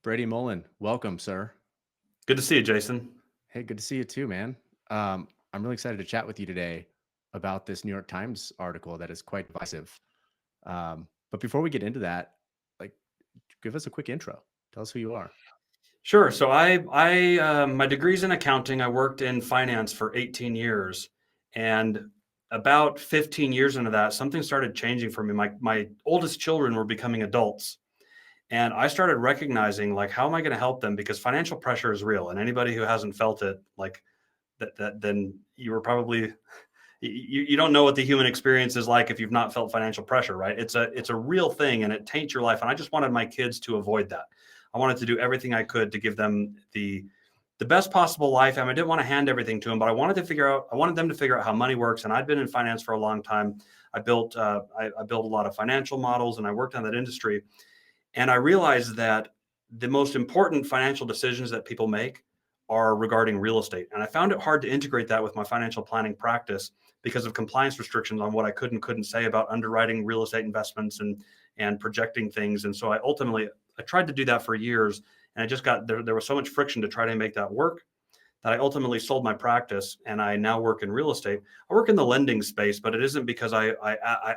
Brady Mullen, welcome, sir. Good to see you, Jason. Hey, good to see you too, man. I'm really excited to chat with you today about this New York Times article that is quite divisive. But before we get into that, like, give us a quick intro. Tell us who you are. Sure. So my degree's in accounting. I worked in finance for 18 years, and about 15 years into that, something started changing for me. My oldest children were becoming adults, and I started recognizing like, how am I going to help them? Because financial pressure is real, and anybody who hasn't felt it, like then you were probably you don't know what the human experience is like if you've not felt financial pressure, right? It's a real thing, and it taints your life. And I just wanted my kids to avoid that. I wanted to do everything I could to give them the best possible life. I mean, I didn't want to hand everything to them, but I wanted them to figure out how money works. And I'd been in finance for a long time. I built a lot of financial models, and I worked on that industry. And I realized that the most important financial decisions that people make are regarding real estate. And I found it hard to integrate that with my financial planning practice because of compliance restrictions on what I could and couldn't say about underwriting real estate investments and projecting things. And so I tried to do that for years, and I just got there was so much friction to try to make that work that I ultimately sold my practice, and I now work in real estate. I work in the lending space, but it isn't because I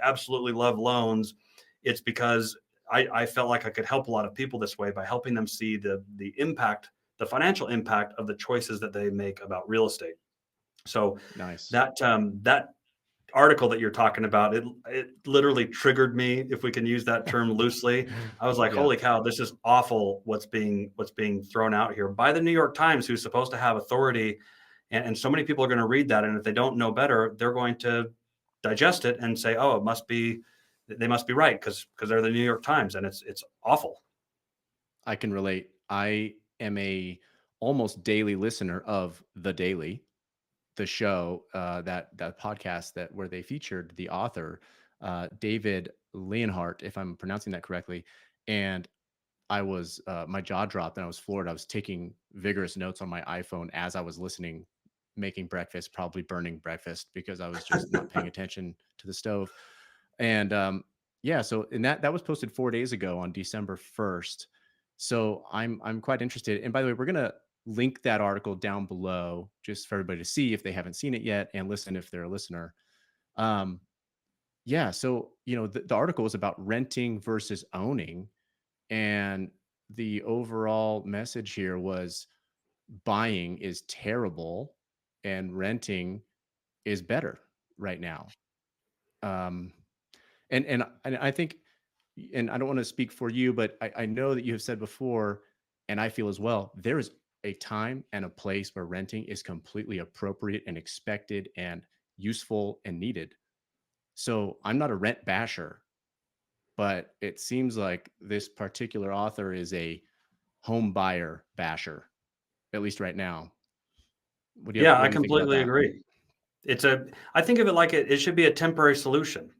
absolutely love loans. It's because I felt like I could help a lot of people this way by helping them see the impact, the financial impact of the choices that they make about real estate. So Nice. that article that you're talking about, it literally triggered me, if we can use that term loosely. I was like, Yeah, holy cow, this is awful what's being thrown out here by the New York Times, who's supposed to have authority. And so many people are going to read that. And if they don't know better, they're going to digest it and say, oh, they must be right because they're the New York Times. And it's awful. I can relate. I am a almost daily listener of The Daily, the show, that podcast that where they featured the author, David Leonhardt, if I'm pronouncing that correctly. And my jaw dropped and I was floored. I was taking vigorous notes on my iPhone as I was listening, making breakfast, probably burning breakfast because I was just not paying attention to the stove. And yeah, so and that was posted 4 days ago on December 1st. So I'm quite interested. And by the way, we're gonna link that article down below just for everybody to see if they haven't seen it yet and listen if they're a listener. Um, yeah, so the article is about renting versus owning, and the overall message here was buying is terrible and renting is better right now. Um, and I think, and I don't want to speak for you, but I know that you have said before, and I feel as well, there is a time and a place where renting is completely appropriate and expected and useful and needed. So I'm not a rent basher, but it seems like this particular author is a home buyer basher, at least right now. Yeah, What I do you think about completely that? agree. I think of it like it should be a temporary solution.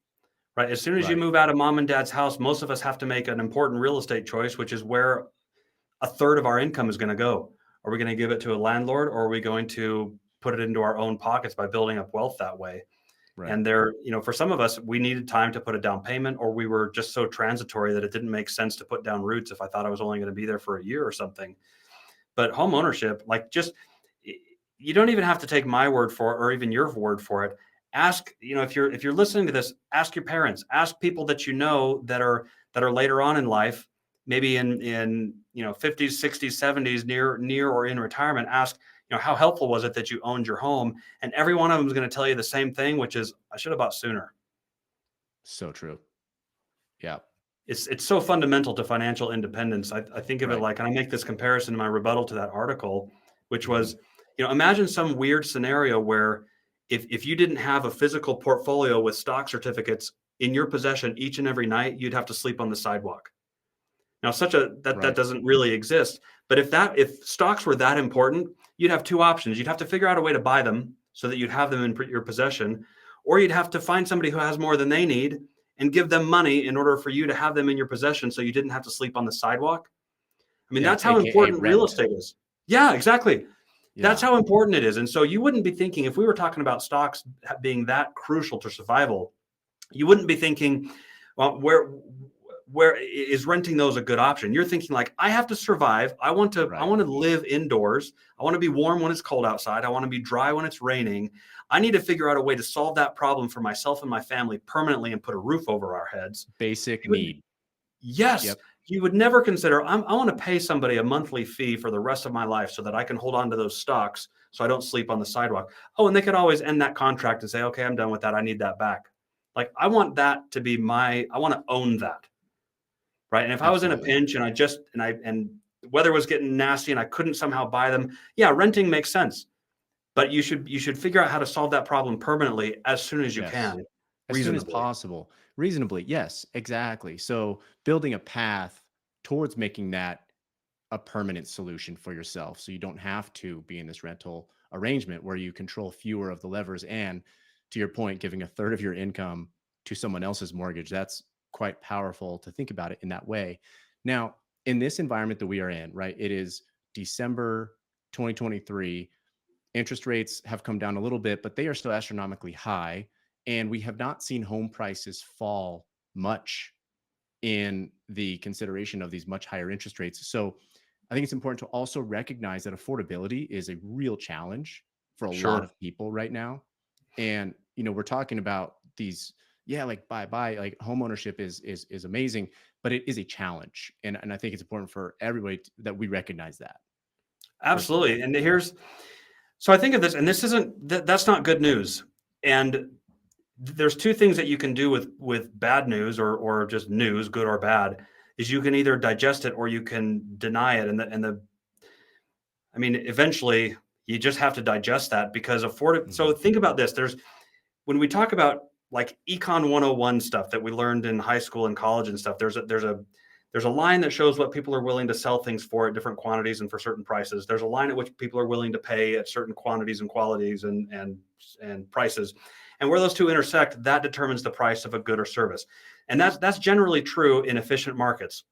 Right. As soon as you Right. move out of mom and dad's house, most of us have to make an important real estate choice, which is where a third of our income is going to go. Are we going to give it to a landlord, or are we going to put it into our own pockets by building up wealth that way? Right. And for some of us, we needed time to put a down payment, or we were just so transitory that it didn't make sense to put down roots if I thought I was only going to be there for a year or something. But home ownership, like, just you don't even have to take my word for it or even your word for it. Ask, if you're listening to this, ask your parents, ask people that you know that are later on in life, maybe in 50s, 60s, 70s, near or in retirement. Ask, how helpful was it that you owned your home? And every one of them is going to tell you the same thing, which is, I should have bought sooner. So true. Yeah. It's so fundamental to financial independence. I think of it Right. like, and I make this comparison in my rebuttal to that article, which Mhm. was, imagine some weird scenario where if you didn't have a physical portfolio with stock certificates in your possession each and every night, you'd have to sleep on the sidewalk. Now, such a that Right. doesn't really exist. But if stocks were that important, you'd have two options. You'd have to figure out a way to buy them so that you'd have them in your possession, or you'd have to find somebody who has more than they need and give them money in order for you to have them in your possession so you didn't have to sleep on the sidewalk. I mean, Yeah, that's how AKA important real rent. estate is. Yeah, exactly. That's Yeah. how important it is. And so you wouldn't be thinking, if we were talking about stocks being that crucial to survival, you wouldn't be thinking, well, where is renting those a good option? You're thinking like, I have to survive. I Right. want to live indoors. I want to be warm when it's cold outside. I want to be dry when it's raining. I need to figure out a way to solve that problem for myself and my family permanently and put a roof over our heads. Basic You would, need. yes, Yep. you would never consider, I want to pay somebody a monthly fee for the rest of my life so that I can hold on to those stocks so I don't sleep on the sidewalk. Oh, and they could always end that contract and say, okay, I'm done with that. I need that back. Like, I want that to be I want to own that. Right. And if I was in a Absolutely. pinch and and the weather was getting nasty and I couldn't somehow buy them, yeah, renting makes sense. But you should figure out how to solve that problem permanently as soon as you Yes. can, As soon as reasonably. possible. Reasonably. Yes, exactly. So building a path towards making that a permanent solution for yourself so you don't have to be in this rental arrangement where you control fewer of the levers and to your point giving a third of your income to someone else's mortgage. That's quite powerful to think about it in that way. Now, in this environment that we are in, right? It is December 2023. Interest rates have come down a little bit, but they are still astronomically high, and we have not seen home prices fall much in the consideration of these much higher interest rates. So I think it's important to also recognize that affordability is a real challenge for a lot Sure. of people right now. And we're talking about these, yeah, like buy, like home ownership is amazing, but it is a challenge. And I think it's important for everybody that we recognize that, first of all. Absolutely. And here's so I think of this, and this isn't that's not good news. And there's two things that you can do with bad news or just news, good or bad, is you can either digest it or you can deny it. And the I mean, eventually you just have to digest that because afford Mhm. so think about this. There's when we talk about like econ 101 stuff that we learned in high school and college and stuff, there's a line that shows what people are willing to sell things for at different quantities and for certain prices. There's a line at which people are willing to pay at certain quantities and qualities and prices. And where those two intersect, that determines the price of a good or service. And that's generally true in efficient markets.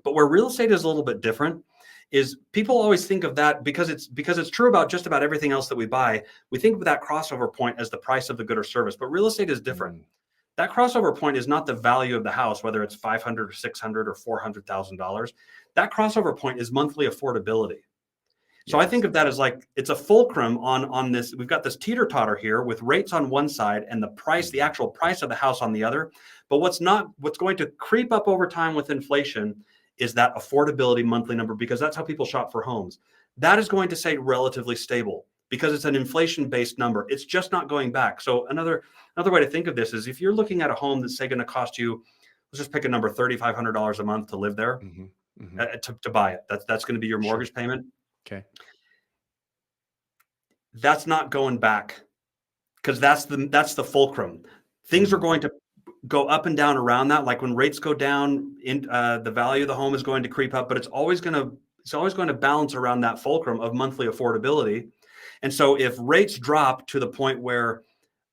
But where real estate is a little bit different is people always think of that because it's true about just about everything else that we buy. We think of that crossover point as the price of the good or service, but real estate is different. Mm, That crossover point is not the value of the house, whether it's 500 or 600 or $400,000. That crossover point is monthly affordability. So I think yes. of that as like it's a fulcrum on this. We've got this teeter totter here with rates on one side and the Mhm. actual price of the house on the other. But what's going to creep up over time with inflation is that affordability monthly number because that's how people shop for homes. That is going to stay relatively stable because it's an inflation based number. It's just not going back. So another way to think of this is if you're looking at a home that's say going to cost you, let's just pick a number, $3,500 a month to live there, Mhm. Mhm. to buy it. That's going to be your Sure. mortgage payment. Okay. That's not going back because that's the fulcrum. Things are Mhm. going to go up and down around that. Like when rates go down, the value of the home is going to creep up, but it's always going to balance around that fulcrum of monthly affordability. And so if rates drop to the point where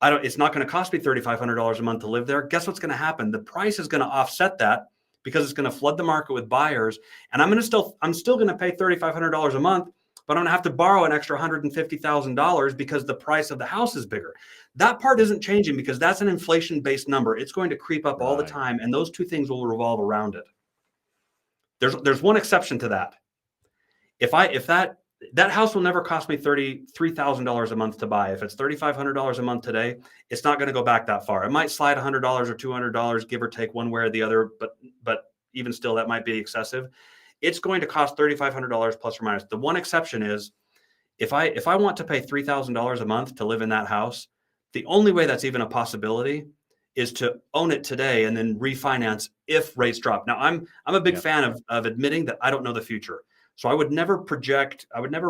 I don't, it's not going to cost me $3,500 a month to live there. Guess what's going to happen? The price is going to offset that because it's going to flood the market with buyers, and I'm still going to pay $3,500 a month, but I'm going to have to borrow an extra $150,000 because the price of the house is bigger. That part Yep. isn't changing because that's an inflation based number. It's going to creep up all the Right. time, and those two things will revolve around it. There's one exception to that. If that house will never cost me $33,000 a month to buy. If it's $3,500 a month today, it's not going to go back that far. It might slide $100 or $200, give or take one way or the other, but even still, that might be excessive. It's going to cost $3,500 plus or minus. The one exception is if I want to pay $3,000 a month to live in that house, the only way that's even a possibility is to own it today and then refinance if rates drop. Now, I'm a big Yep. fan of admitting that I don't know the future. So I would never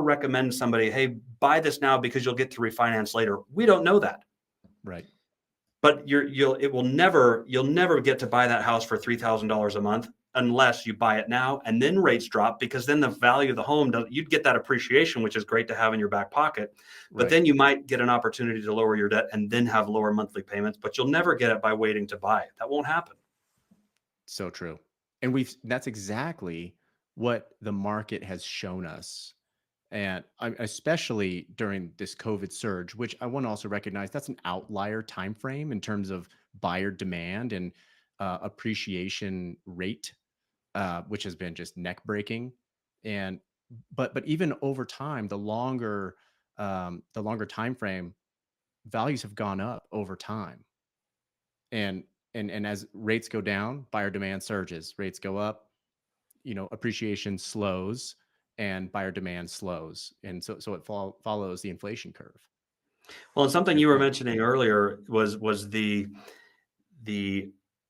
recommend somebody, hey, buy this now because you'll get to refinance later. We don't know that. Right. But you'll never get to buy that house for $3,000 a month unless you buy it now and then rates drop because then the value of the home you'd get that appreciation, which is great to have in your back pocket. But Right. then you might get an opportunity to lower your debt and then have lower monthly payments, but you'll never get it by waiting to buy it. That won't happen. So true. And that's exactly what the market has shown us. And especially during this COVID surge, which I want to also recognize that's an outlier time frame in terms of buyer demand. And appreciation rate, which has been just neck breaking. And but even over time, the longer time frame, values have gone up over time. And and as rates go down, buyer demand surges. Rates go up, appreciation slows, and buyer demand slows, and so it follows the inflation curve. Well, and something Good you were point. mentioning earlier was the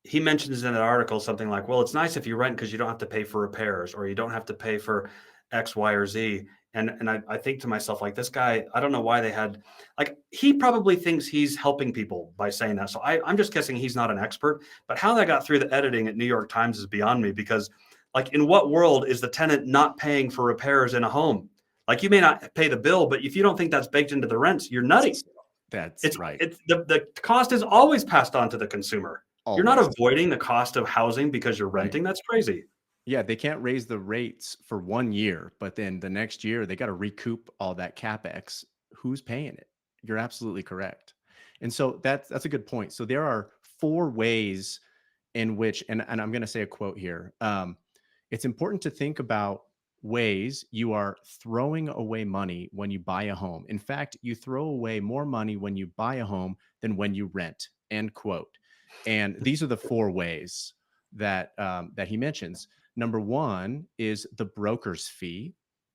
he mentions in an article something like, well, it's nice if you rent because you don't have to pay for repairs or you don't have to pay for X, Y, or Z. And I think to myself, like, this guy, I don't know why they had, like, he probably thinks he's helping people by saying that. So I'm just guessing he's not an expert, but how that got through the editing at New York Times is beyond me, because, like, in what world is the tenant not paying for repairs in a home? Like, you may not pay the bill, but if you don't think that's baked into the rents, you're nutty. That's It's right. it's the cost is always passed on to the consumer. You're not Always. avoiding the cost of housing because you're Right. renting. That's crazy. Yeah, they can't raise the rates for 1 year, but then the next year they got to recoup all that capex. Who's paying it? You're absolutely correct. And so that's a good point. So there are four ways in which, and I'm going to say a quote here. It's important to think about ways you are throwing away money when you buy a home. In fact, you throw away more money when you buy a home than when you rent. End quote. And these are the four ways that he mentions. Number one is the broker's fee.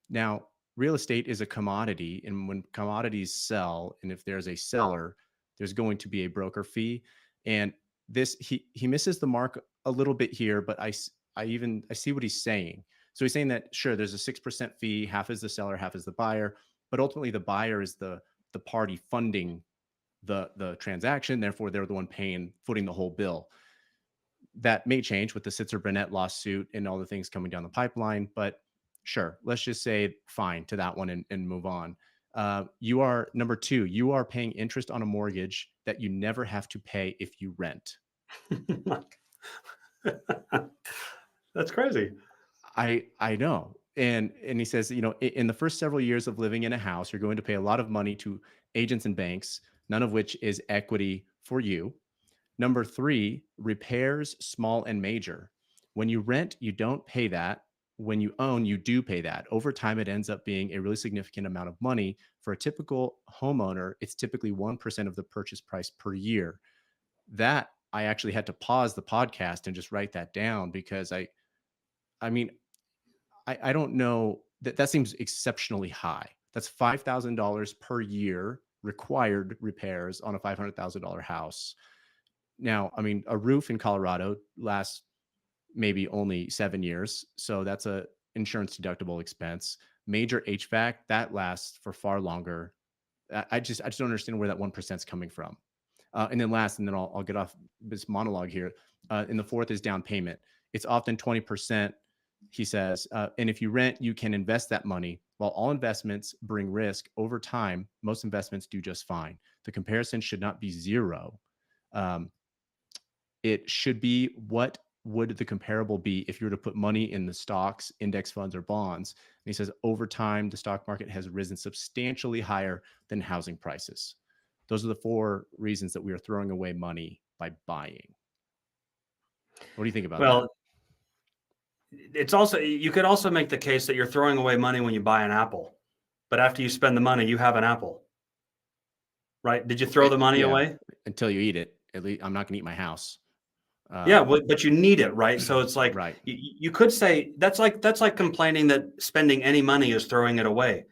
Now, real estate is a commodity, and when commodities sell, and if there's a seller, there's going to be a broker fee. And this he misses the mark a little bit here, but I see what he's saying. So he's saying that sure, there's a 6% fee, half is the seller, half is the buyer, but ultimately the buyer is the party funding the transaction. Therefore, they're the one footing the whole bill. That may change with the Sitzer Burnett lawsuit and all the things coming down the pipeline, but sure, let's just say fine to that one and move on. You are number two, you are paying interest on a mortgage that you never have to pay if you rent. That's crazy. I know. And he says, in the first several years of living in a house, you're going to pay a lot of money to agents and banks, none of which is equity for you. Number three, repairs, small and major. When you rent, you don't pay that. When you own, you do pay that. Over time, it ends up being a really significant amount of money. For a typical homeowner, it's typically 1% of the purchase price per year. That I actually had to pause the podcast and just write that down because I mean, I don't know that seems exceptionally high. That's $5,000 per year required repairs on a $500,000 house. Now, I mean, a roof in Colorado lasts maybe only 7 years, so that's a insurance deductible expense. Major HVAC that lasts for far longer. I just don't understand where that 1% is coming from. And then last, and then I'll get off this monologue here. And the fourth is down payment. It's often 20%, he says. And if you rent, you can invest that money. While all investments bring risk over time, most investments do just fine. The comparison should not be zero. Um, it should be what would the comparable be if you were to put money in the stocks, index funds, or bonds. And he says over time, the stock market has risen substantially higher than housing prices. Those are the four reasons that we are throwing away money by buying. What do you think about that? Well, it's also, you could also make the case that you're throwing away money when you buy an apple, but after you spend the money, you have an apple, right? Did you throw the money Yeah, away? until you eat it. At least I'm not going to eat my house. Yeah, Um, but you need it, right? So it's like, right, you could say that's like complaining that spending any money is throwing it away.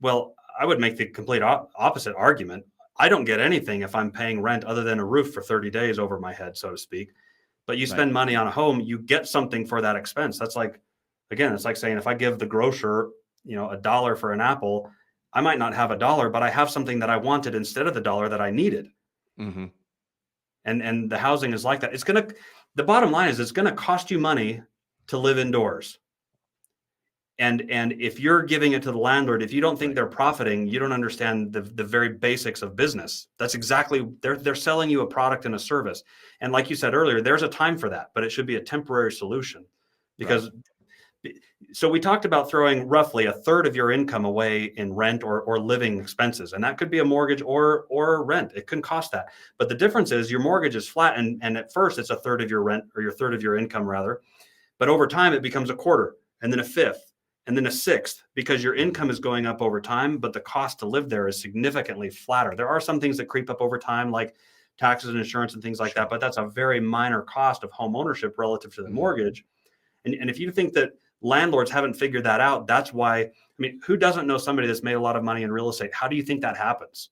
Well, I would make the complete opposite argument. I don't get anything if I'm paying rent other than a roof for 30 days over my head, so to speak. But you right. spend money on a home, you get something for that expense. That's like, again, it's like saying if I give the grocer, $1 for an apple, I might not have a dollar, but I have something that I wanted instead of the dollar that I needed. Hmm. And the housing is like that. The bottom line is it's gonna cost you money to live indoors. And if you're giving it to the landlord, if you don't think Right. they're profiting, you don't understand the very basics of business. That's exactly, they're selling you a product and a service. And like you said earlier, there's a time for that, but it should be a temporary solution, Right. because So we talked about throwing roughly a third of your income away in rent or living expenses, and that could be a mortgage or rent. It can cost that, but the difference is your mortgage is flat, and at first it's a third of your rent or your third of your income rather, but over time it becomes a quarter, and then a fifth, and then a sixth, because your Mhm. income is going up over time, but the cost to live there is significantly flatter. There are some things that creep up over time, like taxes and insurance and things like that, Sure. but that's a very minor cost of home ownership relative to the Mhm. mortgage. And if you think that landlords haven't figured that out, that's why. I mean, who doesn't know somebody that's made a lot of money in real estate? How do you think that happens?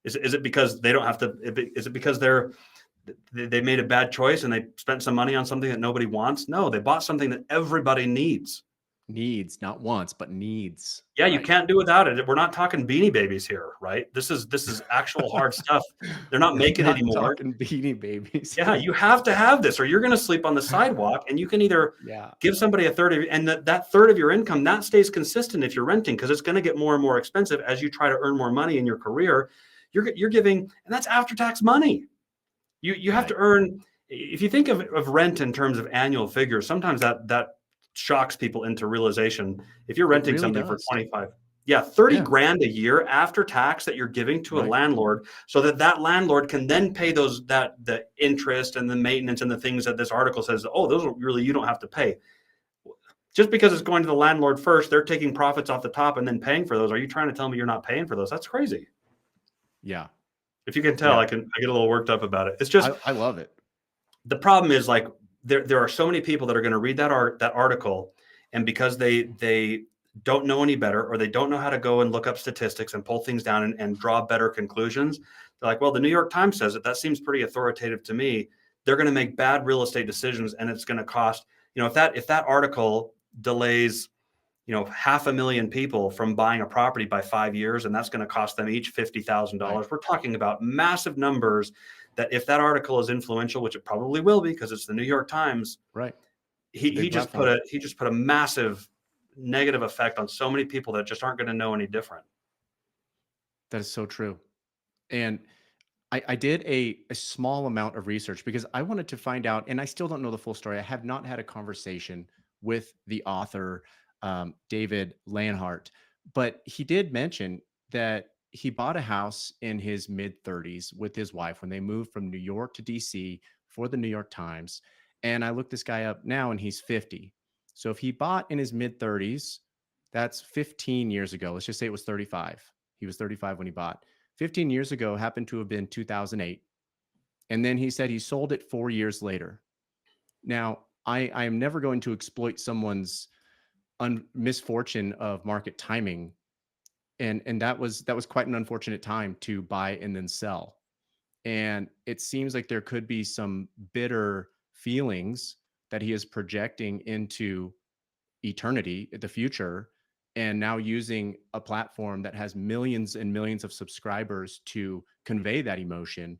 Is it because they don't have to? Is it because they made a bad choice and they spent some money on something that nobody wants? No, they bought something that everybody needs. Needs, not wants, but needs. Yeah, you Right. can't do without it. We're not talking Beanie Babies here, right? This is actual hard stuff. They're not We're making not anymore. talking Beanie Babies Yeah, here. you have to have this or you're going to sleep on the sidewalk, and you can either Yeah. give somebody a third of and that third of your income that stays consistent if you're renting, because it's going to get more and more expensive as you try to earn more money in your career. You're giving, and that's after tax money. You have to Right. earn. If you think of rent in terms of annual figures, sometimes that shocks people into realization. If you're It renting really something for does. 25, yeah, 30 Yeah. grand a year after tax that you're giving to a Right. landlord, so that that landlord can then pay those that the interest and the maintenance and the things that this article says, oh, those are really, you don't have to pay. Just because it's going to the landlord first, they're taking profits off the top and then paying for those. Are you trying to tell me you're not paying for those? That's crazy. Yeah. If you can tell, Yeah. I get a little worked up about it. It's just I love it. the problem is, like, there are so many people that are going to read that article, and because they don't know any better, or they don't know how to go and look up statistics and pull things down and draw better conclusions, they're like, well, the New York Times says it, that seems pretty authoritative to me. They're going to make bad real estate decisions, and it's going to cost, if that article delays, 500,000 people from buying a property by 5 years, and that's going to cost them each Right. $50,000. We're talking about massive numbers. That if that article is influential, which it probably will be because it's the New York Times, Right. It's he a big he just put platform. a he just put a massive negative effect on so many people that just aren't going to know any different. That is so true. And I did a small amount of research because I wanted to find out, and I still don't know the full story. I have not had a conversation with the author, David Lanhart, but he did mention that he bought a house in his mid 30s with his wife when they moved from New York to DC for the New York Times. And I looked this guy up now, and he's 50. So if he bought in his mid 30s, that's 15 years ago. Let's just say it was 35. He was 35 when he bought. 15 years ago happened to have been 2008. And then he said he sold it 4 years later. Now, I am never going to exploit someone's misfortune of market timing. And that was quite an unfortunate time to buy and then sell. And it seems like there could be some bitter feelings that he is projecting into eternity, the future, and now using a platform that has millions and millions of subscribers to convey that emotion,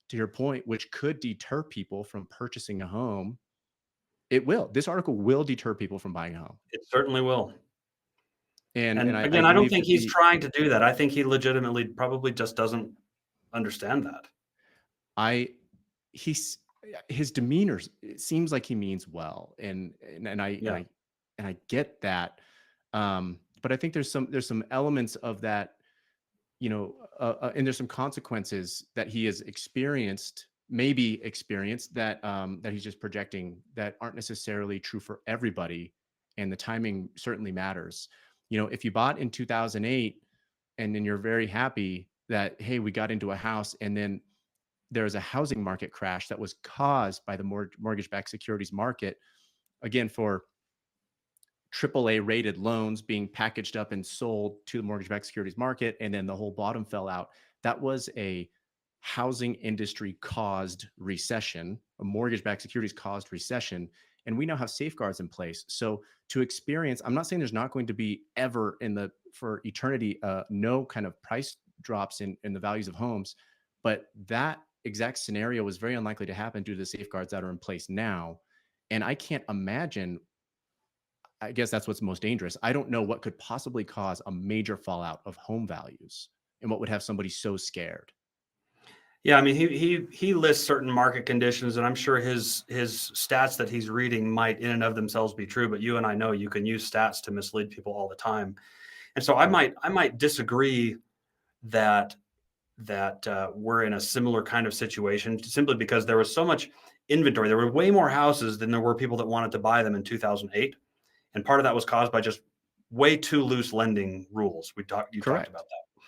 to your point, which could deter people from purchasing a home. It will. This article will deter people from buying a home. It certainly will. And And I again, I don't believe think that he's the trying to do that. I think he legitimately probably just doesn't understand that. I he's his demeanor, it seems like he means well. And I and Yeah. I and I get that. But I think there's some elements of that, and there's some consequences that he has experienced, maybe experienced, that he's just projecting, that aren't necessarily true for everybody, and the timing certainly matters. If you bought in 2008 and then you're very happy that, hey, we got into a house, and then there's a housing market crash that was caused by the mortgage-backed securities market, again, for AAA rated loans being packaged up and sold to the mortgage-backed securities market, and then the whole bottom fell out. That was a housing industry caused recession, a mortgage-backed securities caused recession, and we now have safeguards in place. So to experience, I'm not saying there's not going to be ever for eternity, no kind of price drops in the values of homes, but that exact scenario was very unlikely to happen due to the safeguards that are in place now. And I can't imagine, I guess that's what's most dangerous. I don't know what could possibly cause a major fallout of home values and what would have somebody so scared. Yeah, I mean, he lists certain market conditions, and I'm sure his stats that he's reading might in and of themselves be true. But you and I know you can use stats to mislead people all the time, and so Right. I might disagree that we're in a similar kind of situation simply because there was so much inventory. There were way more houses than there were people that wanted to buy them in 2008, and part of that was caused by just way too loose lending rules. You talked about Correct. that.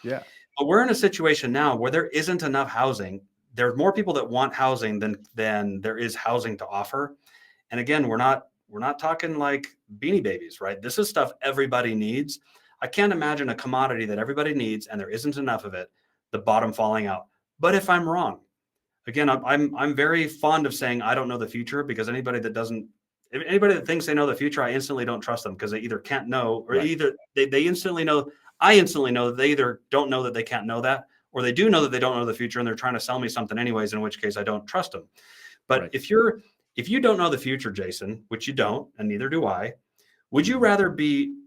Yeah. But we're in a situation now where there isn't enough housing. There's more people that want housing than there is housing to offer. And again, we're not talking like beanie babies, right? This is stuff everybody needs. I can't imagine a commodity that everybody needs and there isn't enough of it, the bottom falling out. But if I'm wrong, again, I'm very fond of saying I don't know the future, because anybody that thinks they know the future, I instantly don't trust them, because they either can't know, or Right. either they instantly know. I instantly know that they either don't know that they can't know that, or they do know that they don't know the future and they're trying to sell me something anyways, in which case I don't trust them. But Right. if you don't know the future, Jason, which you don't, and neither do I, would you Mhm. rather be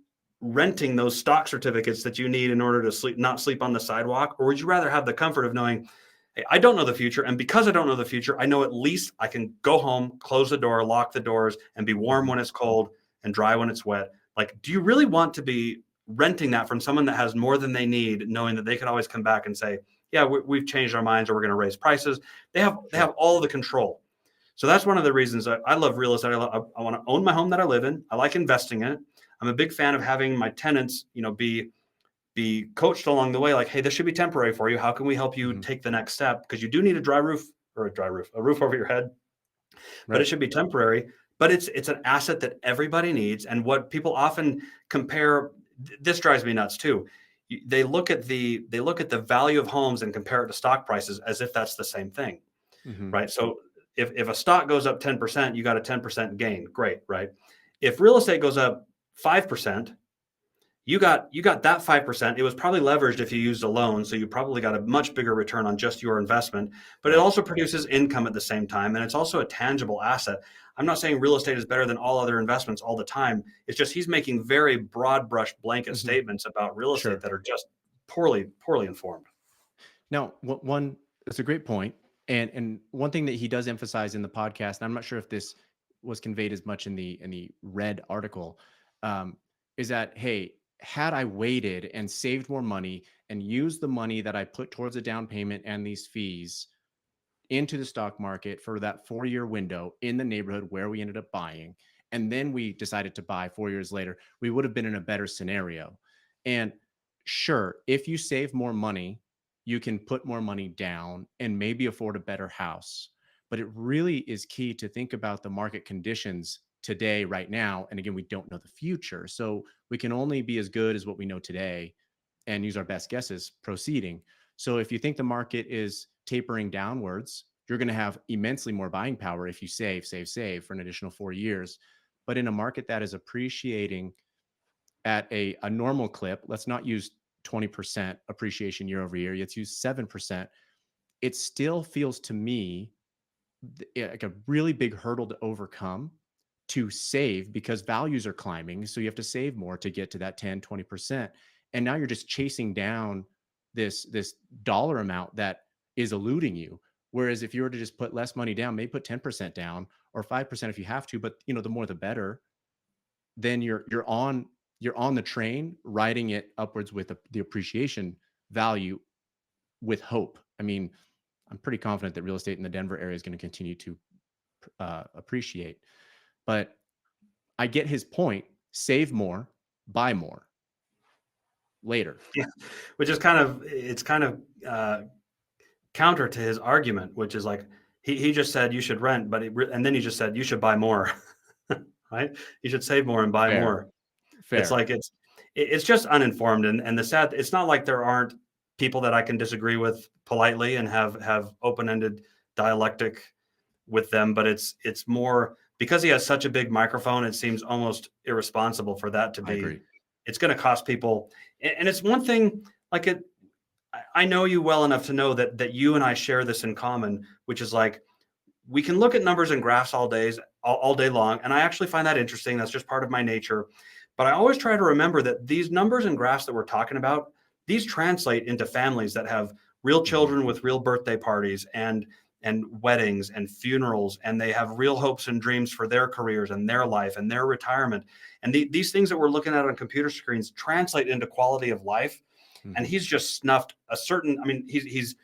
renting those stock certificates that you need in order to not sleep on the sidewalk, or would you rather have the comfort of knowing, hey, I don't know the future, and because I don't know the future, I know at least I can go home, close the door, lock the doors, and be warm Mhm. when it's cold and dry when it's wet? Like, do you really want to be renting that from someone that has more than they need, knowing that they could always come back and say, "Yeah, we've changed our minds, or we're going to raise prices"? They have Sure. all the control. So that's one of the reasons I love real estate. I want to own my home that I live in. I like investing in it. I'm a big fan of having my tenants, be coached along the way. Like, hey, this should be temporary for you. How can we help you Mhm. take the next step? Because you do need a roof over your head, but it Right. should be temporary. But it's an asset that everybody needs. And what people often compare, this drives me nuts too. They look at the value of homes and compare it to stock prices as if that's the same thing, Mhm. right? So if a stock goes up 10%, you got a 10% gain. Great, right? If real estate goes up 5%, you got that 5%. It was probably leveraged if you used a loan, so you probably got a much bigger return on just your investment, but it Right. also produces income at the same time, and it's also a tangible asset. I'm not saying real estate is better than all other investments all the time. It's just he's making very broad brush blanket Mhm. statements about real estate Sure. that are just poorly informed. Now, one it's a great point, and one thing that he does emphasize in the podcast, and I'm not sure if this was conveyed as much in the red article, um, is that hey, had I waited and saved more money and used the money that I put towards a down payment and these fees into the stock market for that 4-year window in the neighborhood where we ended up buying, and then we decided to buy 4 years later, we would have been in a better scenario. And sure, if you save more money, you can put more money down and maybe afford a better house. But it really is key to think about the market conditions today, right now. And again, we don't know the future. So we can only be as good as what we know today and use our best guesses proceeding. So if you think the market is tapering downwards, you're going to have immensely more buying power if you save for an additional 4 years. But in a market that is appreciating at a normal clip, let's not use 20% appreciation year over year, let's use 7%. It still feels to me like a really big hurdle to overcome to save because values are climbing. So you have to save more to get to that 10, 20%. And now you're just chasing down this dollar amount that is eluding you. Whereas if you were to just put less money down, maybe put 10% down or 5% if you have to, but the more the better, then you're on the train riding it upwards with the appreciation value with hope. I mean, I'm pretty confident that real estate in the Denver area is going to continue to appreciate. But I get his point. Save more, buy more later. Yeah, which is kind of counter to his argument, which is like he just said you should rent, and then he just said you should buy more, right? You should save more and buy Fair, more. It's fair. like it's just uninformed, and the sad. It's not like there aren't people that I can disagree with politely and have open ended dialectic with them, but it's more because he has such a big microphone. It seems almost irresponsible for that to I be. agree. It's going to cost people, and it's one thing like it. I know you well enough to know that you and I share this in common, which is like we can look at numbers and graphs all day long, and I actually find that interesting. That's just part of my nature. But I always try to remember that these numbers and graphs that we're talking about, these translate into families that have real Mhm. children with real birthday parties and weddings and funerals, and they have real hopes and dreams for their careers and their life and their retirement. And these things that we're looking at on computer screens translate into quality of life. And Mhm. he's just snuffed a certain. I mean, he's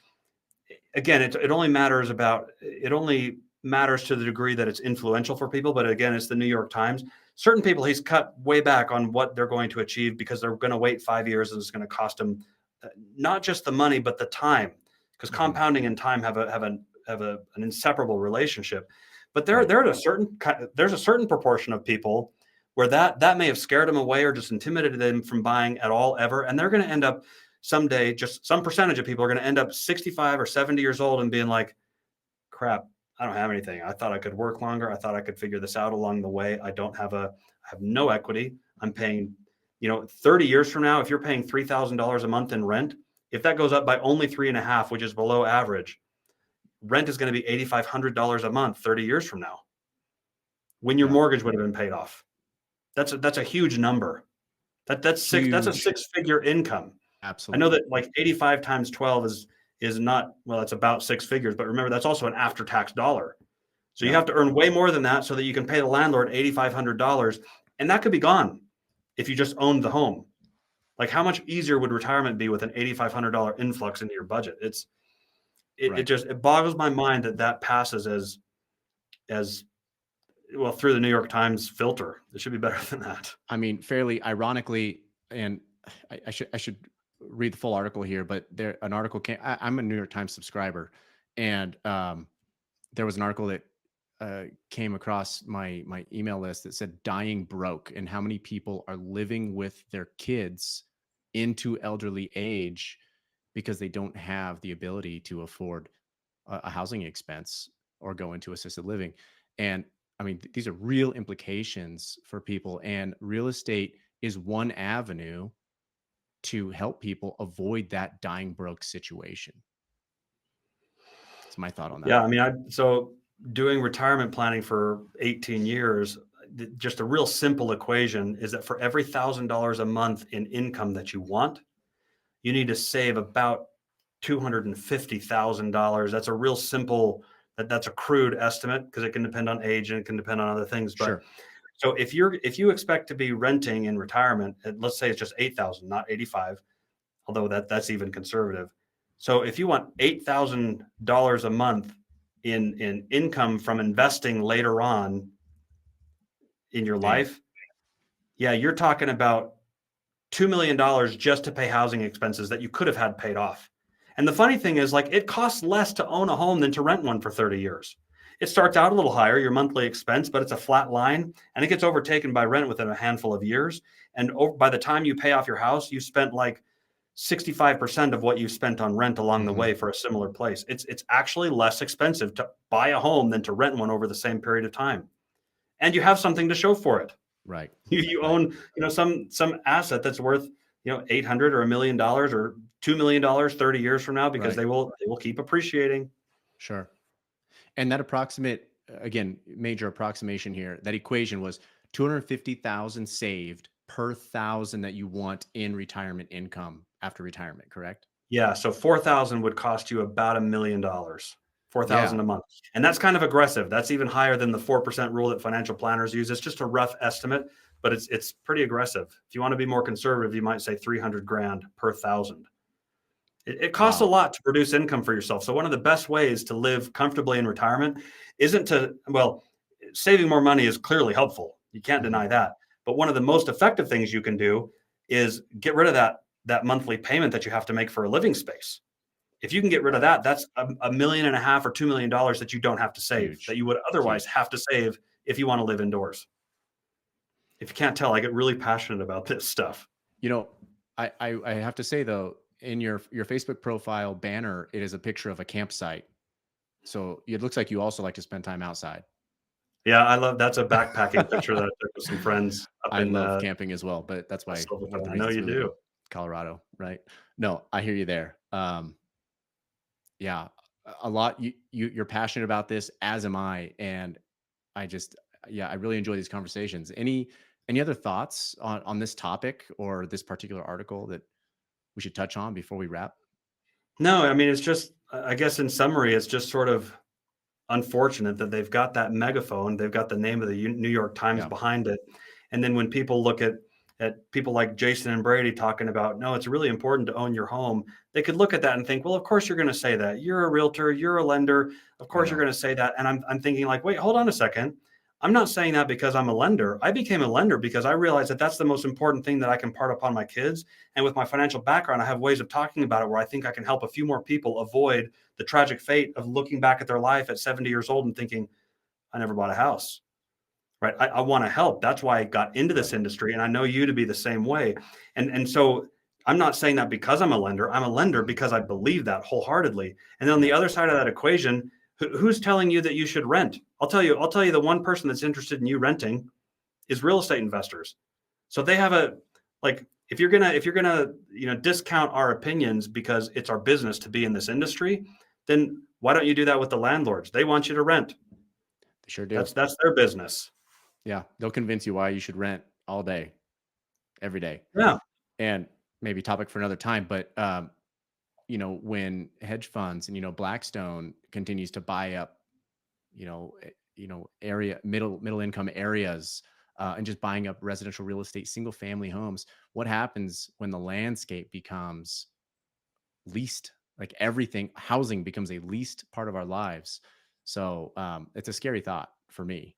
again, it only matters about it only matters to the degree that it's influential for people. But again, it's the New York Times. Certain people he's cut way back on what they're going to achieve because they're going to wait 5 years and it's going to cost them not just the money but the time, because Mhm. compounding and time have an inseparable relationship. But Right. there's a certain proportion of people where that may have scared them away or just intimidated them from buying at all ever, and they're going to end up someday, just some percentage of people are going to end up 65 or 70 years old and being like, crap, I don't have anything. I thought I could work longer. I thought I could figure this out along the way. I have no equity. I'm paying, 30 years from now, if you're paying $3,000 a month in rent, if that goes up by only three and a half, which is below average, rent is going to be $8,500 a month 30 years from now when your Yeah. mortgage would have been paid off. That's a huge number. That's a Huge. six-figure income. I know Absolutely. that like 85 times 12 is not, well, it's about six figures, but remember that's also an after-tax dollar. So you Yep. have to earn way more than that so that you can pay the landlord $8,500, and that could be gone if you just owned the home. Like how much easier would retirement be with an $8,500 influx into your budget? It Right. just it boggles my mind that that passes as well through the New York Times filter. It should be better than that. I mean, fairly ironically, and I should read the full article here, but there an article came. I'm a New York Times subscriber, and there was an article that came across my email list that said "dying broke" and how many people are living with their kids into elderly age because they don't have the ability to afford a housing expense or go into assisted living. And I mean, these are real implications for people. And real estate is one avenue to help people avoid that dying broke situation. It's my thought on that. Yeah, I mean, I so doing retirement planning for 18 years, just a real simple equation is that for every $1,000 a month in income that you want, you need to save about $250,000. That's a real simple that's a crude estimate because it can depend on age and it can depend on other things. But Sure. so if you expect to be renting in retirement, and let's say it's just 8,000, not 85, although that's even conservative. So if you want $8,000 a month in income from investing later on in your Damn. life, yeah, you're talking about $2 million just to pay housing expenses that you could have had paid off. And the funny thing is, like, it costs less to own a home than to rent one for 30 years. It starts out a little higher, your monthly expense, but it's a flat line and it gets overtaken by rent within a handful of years. And by the time you pay off your house, you spent like 65% of what you spent on rent along the Hmm. way for a similar place. It's actually less expensive to buy a home than to rent one over the same period of time. And you have something to show for it. Right. You Right. own, some asset that's worth, 800 or $1 million or $2 million 30 years from now because Right. they will keep appreciating. Sure. And that approximate, again, major approximation here, that equation was 250,000 saved per thousand that you want in retirement income after retirement, correct? Yeah, so 4,000 would cost you about $1 million, 4,000 Yeah. a month. And that's kind of aggressive. That's even higher than the 4% rule that financial planners use. It's just a rough estimate, but it's pretty aggressive. If you want to be more conservative, you might say 300 grand per thousand. It costs a Wow. lot to produce income for yourself. So one of the best ways to live comfortably in retirement isn't to, well, saving more money is clearly helpful. You can't Mhm. deny that. But one of the most effective things you can do is get rid of that monthly payment that you have to make for a living space. If you can get rid of Right. that, that's a million and a half or $2 million that you don't have to save, that Huge. you would otherwise Huge. have to save if you want to live indoors. If you can't tell, I get really passionate about this stuff. You know, I have to say though, in your Facebook profile banner, it is a picture of a campsite. So it looks like you also like to spend time outside. Yeah, I love that's a backpacking picture that I took with some friends up I in love camping as well, but that's why one of the I know reasons you we live do. in Colorado, right? No, I hear you there. Yeah, a lot. You're passionate about this, as am I, and I just yeah, I really enjoy these conversations. Any other thoughts on this topic or this particular article that we should touch on before we wrap? No, I mean, it's just, I guess in summary, it's just sort of unfortunate that they've got that megaphone, they've got the name of the New York Times Yeah, behind it, and then when people look at people like Jason and Brady talking about, no, it's really important to own your home, they could look at that and think, well, of course you're going to say that. You're a realtor, you're a lender, of I course you're know. going to say that. And I'm thinking like, wait, hold on a second. I'm not saying that because I'm a lender. I became a lender because I realized that that's the most important thing that I can part upon my kids. And with my financial background, I have ways of talking about it where I think I can help a few more people avoid the tragic fate of looking back at their life at 70 years old and thinking, I never bought a house, right? I want to help. That's why I got into this Right. industry. And I know you to be the same way. And so I'm not saying that because I'm a lender. I'm a lender Mhm. because I believe that wholeheartedly. And then on the Yeah. other side of that equation, who's telling you that you should rent? I'll tell you the one person that's interested in you renting is real estate investors. So they have a, like, if you're gonna discount our opinions because it's our business to be in this industry, then why don't you do that with the landlords? They want you to rent. They sure do. That's their business. Yeah, they'll convince you why you should rent all day, every day. Yeah. And maybe topic for another time, but when hedge funds and Blackstone continues to buy up, area middle income areas, and just buying up residential real estate, single family homes. What happens when the landscape becomes least, like everything, housing becomes a least part of our lives? So it's a scary thought for me.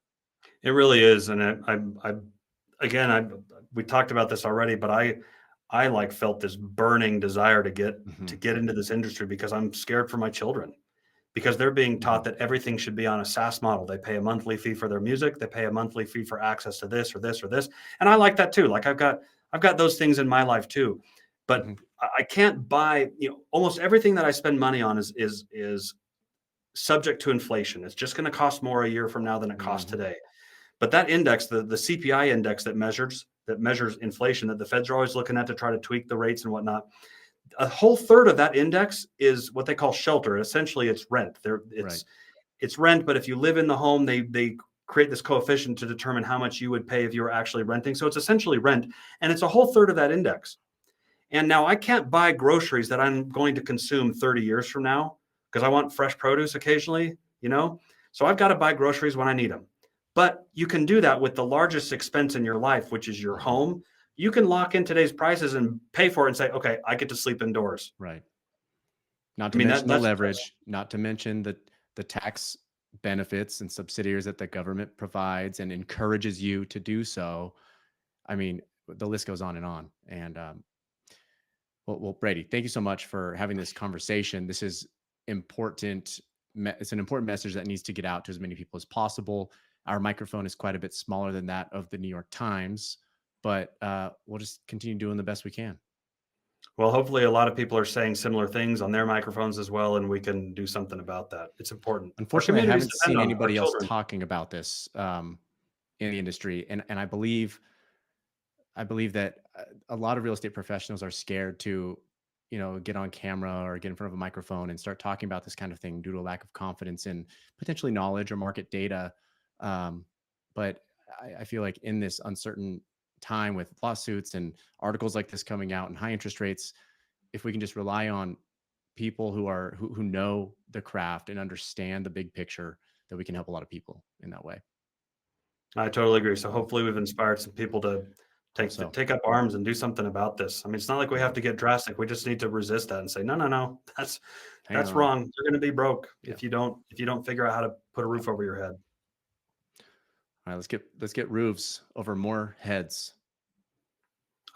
It really is, and I again, we talked about this already, but I like felt this burning desire to Hmm. get into this industry because I'm scared for my children. Because they're being Hmm. taught that everything should be on a SaaS model. They pay a monthly fee for their music, they pay a monthly fee for access to this or this or this. And I like that too. Like I've got those things in my life too. But Hmm. I can't buy, almost everything that I spend money on is subject to inflation. It's just going to cost more a year from now than it costs Hmm. today. But that index, the CPI index that measures inflation that the Feds are always looking at to try to tweak the rates and whatnot, a whole third of that index is what they call shelter. Essentially, it's rent. There, Right. it's rent, but if you live in the home, they create this coefficient to determine how much you would pay if you were actually renting. So it's essentially rent, and it's a whole third of that index. And now I can't buy groceries that I'm going to consume 30 years from now because I want fresh produce occasionally, you know? So I've got to buy groceries when I need them. But you can do that with the largest expense in your life, which is your Hmm. home. You can lock in today's prices and pay for it and say, okay, I get to sleep indoors. Right. Not I to mean, mention the that's leverage, not to mention the tax benefits and subsidies that the government provides and encourages you to do so. I mean, the list goes on and on. And well, Brady, thank you so much for having this conversation. This is important. It's an important message that needs to get out to as many people as possible. Our microphone is quite a bit smaller than that of the New York Times, but we'll just continue doing the best we can. well, hopefully a lot of people are saying similar things on their microphones as well, and we can do something about that. It's important. Our Unfortunately, I communities haven't depend seen on it, our anybody else children. talking about this in the industry, and I believe that a lot of real estate professionals are scared to, get on camera or get in front of a microphone and start talking about this kind of thing due to a lack of confidence in potentially knowledge or market data. Um, but I feel like in this uncertain time with lawsuits and articles like this coming out and high interest rates, if we can just rely on people who know the craft and understand the big picture, that we can help a lot of people in that way. I totally agree. So hopefully we've inspired some people to Hope take so. take up arms and do something about this. I mean, it's not like we have Mhm. to get drastic. We just need to resist that and say, no, no, no, Hang that's on. wrong. You're going to be broke Yeah. if you don't figure out how to put a Yeah. roof over your head. All right, let's get roofs over more heads.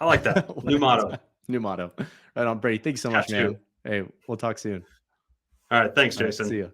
I like that One new at a motto. time. New motto. Right on, Brady. Thank you so much, Tattoo. man. Hey, we'll talk soon. All right, thanks, All right, see Jason. ya.